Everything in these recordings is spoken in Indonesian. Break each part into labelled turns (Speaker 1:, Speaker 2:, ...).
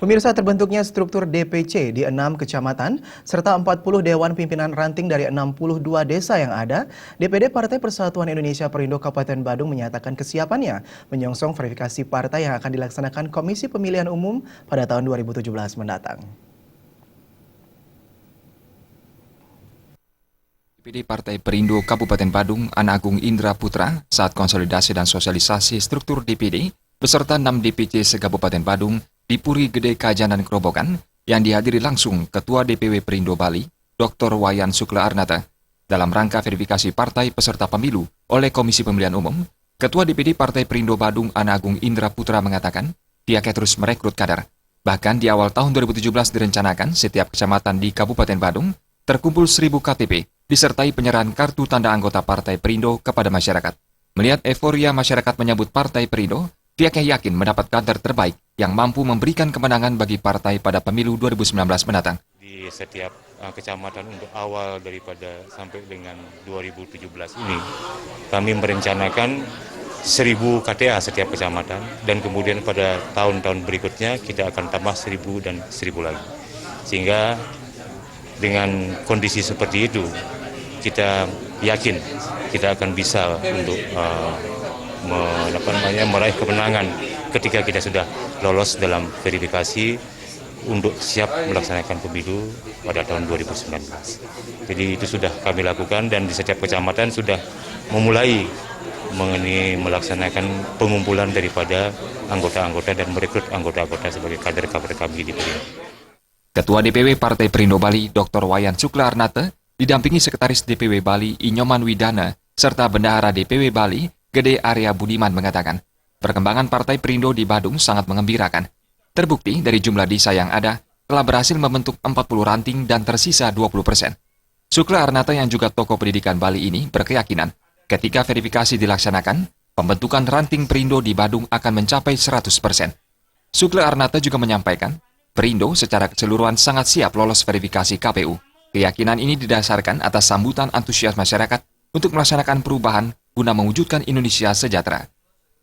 Speaker 1: Pemirsa, terbentuknya struktur DPC di 6 kecamatan serta 40 dewan pimpinan ranting dari 62 desa yang ada, DPD Partai Persatuan Indonesia Perindo Kabupaten Badung menyatakan kesiapannya menyongsong verifikasi partai yang akan dilaksanakan Komisi Pemilihan Umum pada tahun 2017 mendatang.
Speaker 2: DPD Partai Perindo Kabupaten Badung, Ana Agung Indra Putra, saat konsolidasi dan sosialisasi struktur DPD beserta 6 DPC se-Kabupaten Badung di Puri Gede Kajanan Kerobokan yang dihadiri langsung Ketua DPW Perindo Bali, Dr. Wayan Sukla Arnata. Dalam rangka verifikasi partai peserta pemilu oleh Komisi Pemilihan Umum, Ketua DPD Partai Perindo Badung, Ana Agung Indra Putra mengatakan pihaknya terus merekrut kader. Bahkan di awal tahun 2017 direncanakan setiap kecamatan di Kabupaten Badung terkumpul 1.000 KTP disertai penyerahan kartu tanda anggota Partai Perindo kepada masyarakat. Melihat euforia masyarakat menyambut Partai Perindo, pihaknya yakin mendapat kader terbaik yang mampu memberikan kemenangan bagi partai pada pemilu 2019 mendatang.
Speaker 3: Di setiap kecamatan untuk awal daripada sampai dengan 2017 ini, kami merencanakan 1.000 KTA setiap kecamatan dan kemudian pada tahun-tahun berikutnya kita akan tambah 1.000 dan 1.000 lagi. Sehingga dengan kondisi seperti itu, kita yakin kita akan bisa untuk meraih kemenangan ketika kita sudah lolos dalam verifikasi untuk siap melaksanakan pemilu pada tahun 2019. Jadi itu sudah kami lakukan dan di setiap kecamatan sudah memulai mengenai melaksanakan pengumpulan daripada anggota-anggota dan merekrut anggota-anggota sebagai kader-kader kami di Perindo.
Speaker 2: Ketua DPW Partai Perindo Bali, Dr. Wayan Sukla Arnata, didampingi Sekretaris DPW Bali, Inyoman Widana, serta Bendahara DPW Bali, Gede Arya Budiman mengatakan, perkembangan Partai Perindo di Badung sangat mengembirakan. Terbukti dari jumlah desa yang ada, telah berhasil membentuk 40 ranting dan tersisa 20%. Sukla Arnata yang juga tokoh pendidikan Bali ini berkeyakinan, ketika verifikasi dilaksanakan, pembentukan ranting Perindo di Badung akan mencapai 100%. Sukla Arnata juga menyampaikan, Perindo secara keseluruhan sangat siap lolos verifikasi KPU. Keyakinan ini didasarkan atas sambutan antusias masyarakat untuk melaksanakan perubahan guna mewujudkan Indonesia sejahtera.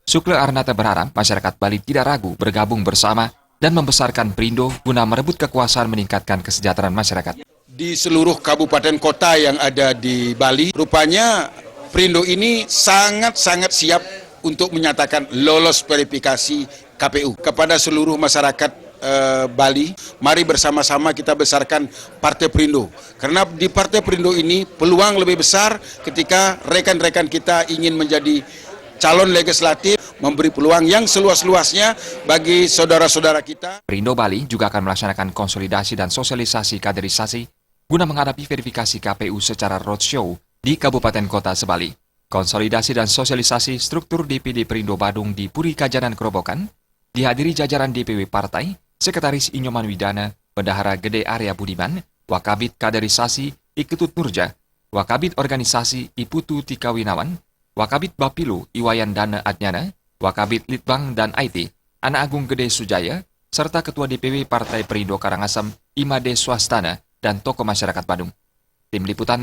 Speaker 2: Sukla Arnata berharap masyarakat Bali tidak ragu bergabung bersama dan membesarkan Perindo guna merebut kekuasaan meningkatkan kesejahteraan masyarakat.
Speaker 4: Di seluruh kabupaten kota yang ada di Bali, rupanya Perindo ini sangat-sangat siap untuk menyatakan lolos verifikasi KPU. Kepada seluruh masyarakat Bali, mari bersama-sama kita besarkan Partai Perindo. Karena di Partai Perindo ini peluang lebih besar ketika rekan-rekan kita ingin menjadi calon legislatif, memberi peluang yang seluas-luasnya bagi saudara-saudara kita.
Speaker 2: Perindo Bali juga akan melaksanakan konsolidasi dan sosialisasi kaderisasi guna menghadapi verifikasi KPU secara roadshow di Kabupaten Kota sebali. Konsolidasi dan sosialisasi struktur DPD Perindo Badung di Puri Kajanan Kerobokan dihadiri jajaran DPW Partai, Sekretaris Inyoman Widana, Bendahara Gede Arya Budiman, Wakabit Kaderisasi Iketut Nurja, Wakabit Organisasi Iputu Tika Winawan, Wakabit Bapilu Iwayan Dana Adnyana, Wakabit Litbang dan IT, Ana Agung Gede Sujaya, serta Ketua DPW Partai Perindo Karangasem, Imade Swastana, dan tokoh masyarakat Badung. Tim Liputan